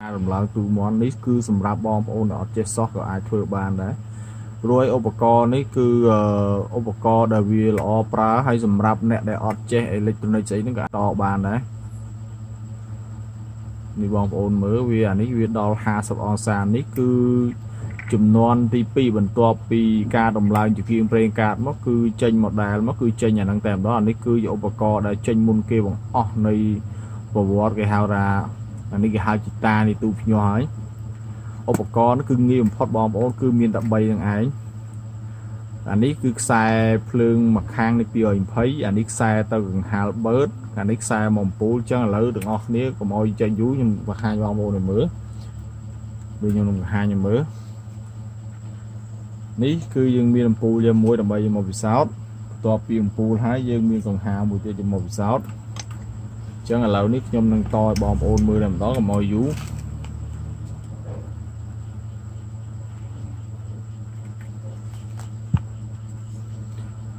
Làmឡើងទូមន់នេះគឺសម្រាប់បងប្អូនដែលអត់ចេះសោះក៏អាចធ្វើបានដែររួយឧបករណ៍នេះគឺឧបករណ៍ដែលវាល្អប្រើហើយសម្រាប់អ្នកដែលអត់ចេះអេឡិចត្រូនិកស្អីហ្នឹងក៏តបានដែរនេះបងប្អូនមើលវាអានេះវាដល់50អង្សានេះគឺចំនួនទី2បន្ទាប់ពីការដំឡើងជាគៀងប្រេងកាតមកគឺចេញ model មកគឺចេញអាហ្នឹងតែម្ដងអានេះគឺជាឧបករណ៍ដែលចេញមុនគេបង្អស់នៃប្រវត្តិគេហៅថាអានេះគេហៅជាតានេះទូភ្ញាស់ហើយឧបករណ៍គឺងាយបំផុតបងប្អូនគឺមានតែ3នឹងឯងអានេះគឺខ្សែភ្លើងមួយខាងនេះ220អានេះខ្សែទៅកង្ហាលបឺតអានេះខ្សែមកអំពូលចឹងឥឡូវទាំងអស់គ្នាកុំឲ្យចេញយូរខ្ញុំបង្ហាញបងប្អូនឲ្យមើលដូចខ្ញុំនឹងបង្ហាញឲ្យមើលនេះគឺយើងមានអំពូលយើងមួយដើម្បីយកមកពិសោធន៍បន្ទាប់ពីអំពូលហើយយើងមានកង្ហាលមួយទៀតយកមកពិសោធន៍ចឹងឥឡូវនេះខ្ញុំនឹងតឲ្យបងប្អូនមើលតែម្ដងកុំឲ្យយូរ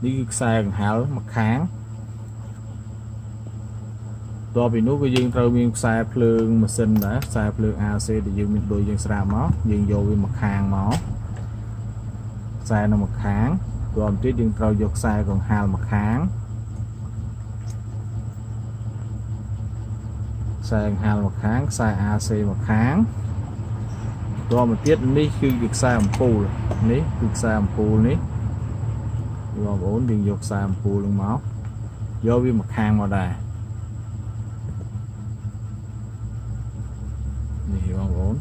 នេះគឺខ្សែកង្ហាលមួយខាងតទៅពីនោះគឺយើងត្រូវមានខ្សែភ្លើងម៉ាស៊ីនដែរខ្សែភ្លើង AC ដែលយើងមានដូចយើងស្រាប់មកយើងយកវាមួយខាងមកខ្សែនៅមួយខាងតទៅទៀតយើងត្រូវយកខ្សែកង្ហាលមួយខាងខ្សែកង្ហាលមួយខាងខ្សែ AC មួយខាងតទៅទៀតនេះគឺខ្សែអំពូលនេះគឺខ្សែអំពូលនេះបងប្អូនយើងយកខ្សែអំពូលនឹងមកយកវាមួយខាងមកដែរនេះបងប្អូន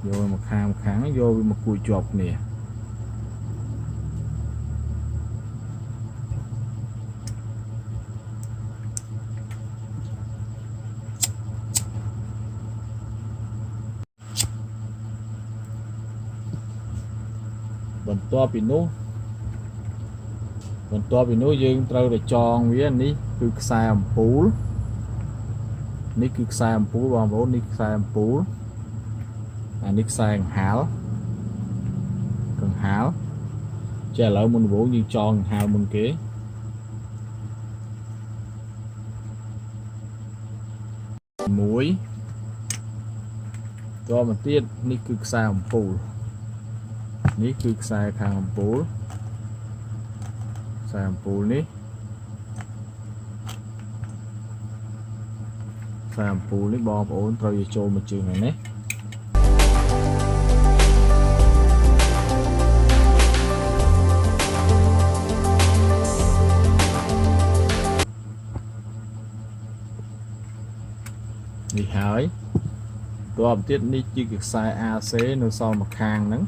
យកវាមួយខាងយកវាមកគួយជាប់គ្នាបន្ទាប់ពីនោះយើងត្រូវតែចងវានេះគឺខ្សែអំពូលនេះគឺខ្សែអំពូលបងប្អូននេះខ្សែអំពូលអានេះខ្សែកង្ហាលចេះឥឡូវមុនដំបូងយើងចងកង្ហាលមុនគេមួយតមកទៀតនេះគឺខ្សែអំពូលនេះគឺខ្សែខាងអំពូលខ្សែអំពូលនេះខ្សែអំពូលនេះបងប្អូនត្រូវយកចូលមកជើងនេះនេះហើយតទៅទៀតនេះជាខ្សែ AC នៅសល់មួយខាងហ្នឹង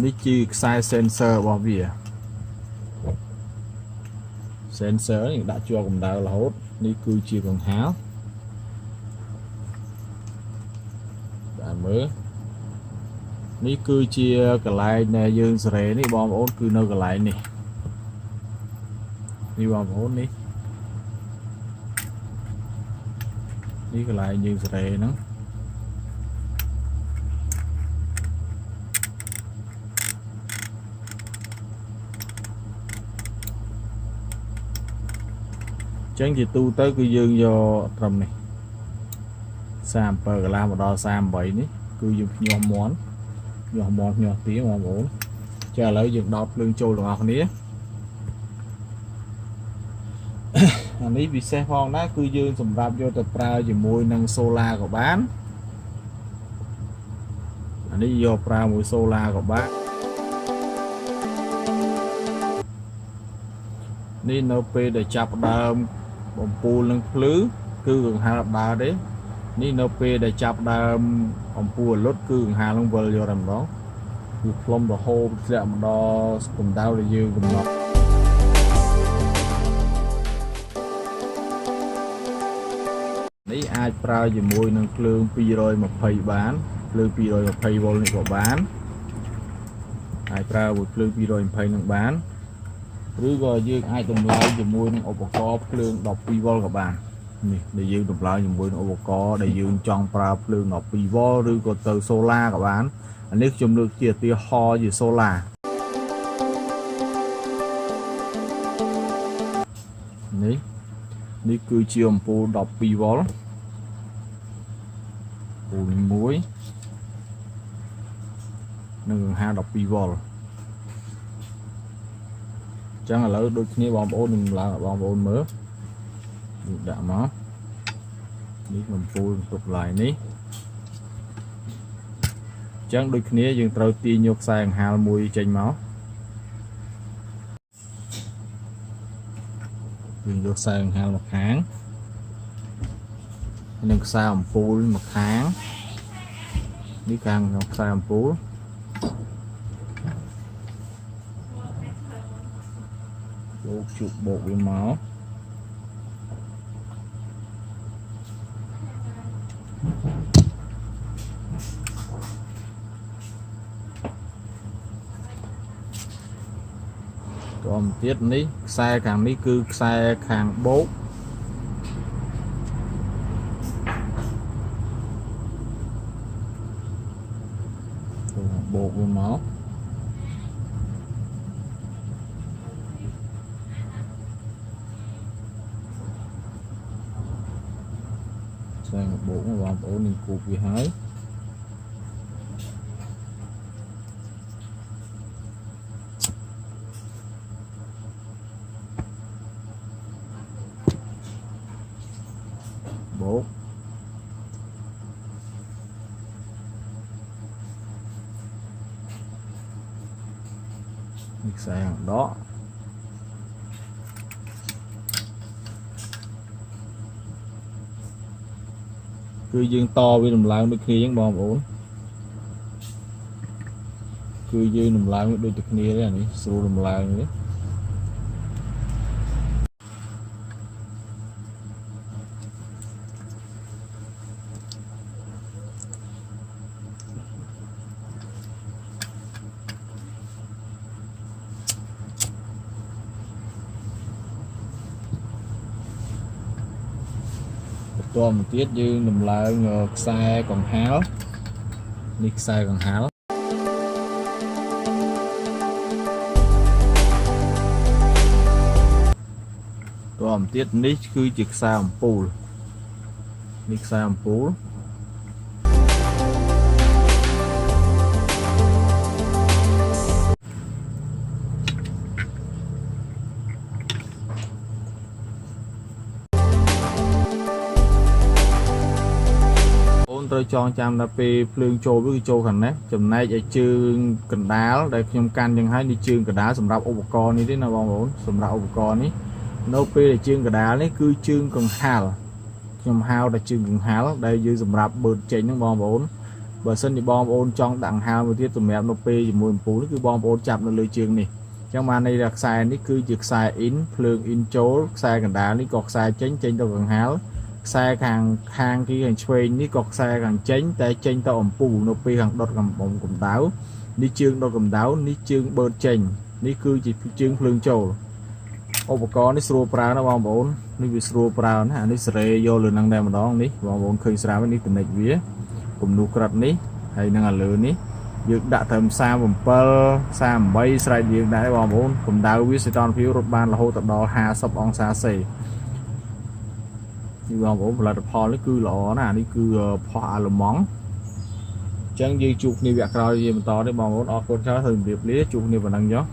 នេះជាខ្សែ sensor របស់វា sensor នេះដាក់ជាប់កម្ដៅរហូតនេះគឺជាកង្ហាលបាទមើលនេះគឺជាកន្លែងដែលយើងសេរីនេះបងប្អូនគឺនៅកន្លែងនេះបងប្អូននេះកន្លែងយើងសេរីហ្នឹងចឹងជាទូទៅគឺយើងយកត្រឹមនេះ37កន្លះមកដល់38នេះគឺយើងញាស់មាន់ទាបងប្អូនចាឥឡូវយើងដោតភ្លើងចូលទាំងអស់គ្នាអានេះពិសេសផងដែរគឺយើងសម្រាប់យកទៅប្រើជាមួយនឹងសូឡាក៏បានអានេះយកប្រើមួយសូឡាក៏បាននេះនៅពេលដែលចាប់ដើមបំពូលនឹងភ្លឺគឺកង្ហាលដើរទេនេះនៅពេលដែលចាប់ដើមអំពូលលុតគឺកង្ហាលនឹងវិលយកតែម្ដងគឺផ្លុំរហូតធ្លាក់មកដល់កម្ដៅដែលយើងកំណត់នេះអាចប្រើជាមួយនឹងភ្លើង220បានភ្លើង220វ៉ុលនេះក៏បានអាចប្រើមួយភ្លើង220នឹងបានឬក៏យើងអាចតម្លើងជាមួយនឹងឧបករណ៍ភ្លើង12វ៉ុលក៏បាន នេះដែលយើងតម្លើងជាមួយនឹងឧបករណ៍ដែលយើងចង់ប្រើភ្លើង12 V ឬក៏ទៅសូឡាក៏បានអានេះខ្ញុំលើកជាឧទាហរណ៍ជាសូឡានេះគឺជាអំពូល12 V ពូលមួយនិងកង្ហា12 V ចឹងឥឡូវដូចគ្នាបងប្អូននឹងឡើងឲ្យបងប្អូនមើលដាក់មកនេះអំពូលទុកឡាយនេះចឹងដូចគ្នាយើងត្រូវទាញយកខ្សែកង្ហាលមួយចេញមកយើងយកខ្សែកង្ហាលមកខាងនិងខ្សែអំពូលមកខាងនេះខាងខ្សែអំពូលជុកបោកវាមកតោះទៀតនេះខ្សែខាងនេះគឺខ្សែខាងបោកបោកវាមកខ្សែបោកបងប្អូននឹងគូបវាហើយបោកនេះខ្សែដកគឺយើងតវាដំឡើងដូចគ្នាអញ្ចឹងបងប្អូនគឺយើងដំឡើងដូចតែគ្នាទេអានេះស្រួលដំឡើងនេះតមកទៀតយើងដំឡើងខ្សែកង្ហាលនេះខ្សែកង្ហាលតមកទៀតនេះគឺជាខ្សែអំពូលនេះខ្សែអំពូលត្រូវចងចាំថាពេលភ្លើងចូលវាគឺចូលខាងនេះចំណែកឲ្យជើងកណ្ដាលដែលខ្ញុំកាន់យ៉ាងហើយនេះជើងកណ្ដាលសម្រាប់ឧបករណ៍នេះទេណាបងប្អូនសម្រាប់ឧបករណ៍នេះនៅពេលដែលជើងកណ្ដាលនេះគឺជើងកង្ហាលខ្ញុំហៅថាជើងកង្ហាលដែលយើងសម្រាប់បឺតចេញហ្នឹងបងប្អូនបើសិនជាបងប្អូនចង់ដាក់កង្ហាលមួយទៀតសម្រាប់នៅពេលជាមួយអំពូលនេះគឺបងប្អូនចាប់នៅលើជើងនេះអញ្ចឹងបានន័យថាខ្សែនេះគឺជាខ្សែ in ភ្លើង in ចូលខ្សែកណ្ដាលនេះក៏ខ្សែចេញទៅកង្ហាលខ្សែខាងគឺខាងឆ្វេងនេះក៏ខ្សែខាងចេញតែចេញទៅអំពូលនៅពេលខាងដុតកម្ដៅនេះជើងដុតកម្ដៅនេះជើងបឺតចេញនេះគឺជាជើងភ្លើងចូលឧបករណ៍នេះស្រួលប្រើណាបងប្អូននេះវាស្រួលប្រើណាអានេះសេរីយកលើនឹងតែម្ដងនេះបងប្អូនឃើញស្រាប់នេះទំនិចវាគំនូក្រិតនេះហើយនឹងលើនេះយើងដាក់ត្រឹម37 38ស្រេចយើងដែរបងប្អូនកម្ដៅវាសីតុណ្ហភាពរត់បានរហូតដល់50 អង្សាសេនេះបងប្អូនផលិតផលនេះគឺល្អណាស់នេះគឺផោះអាឡឺម៉ង់អញ្ចឹងយើងជួបគ្នាវគ្គក្រោយជាបន្តនេះបងប្អូនអរគុណច្រើនហើយជម្រាបលាជួបគ្នាប៉ុណ្ណឹងចុះ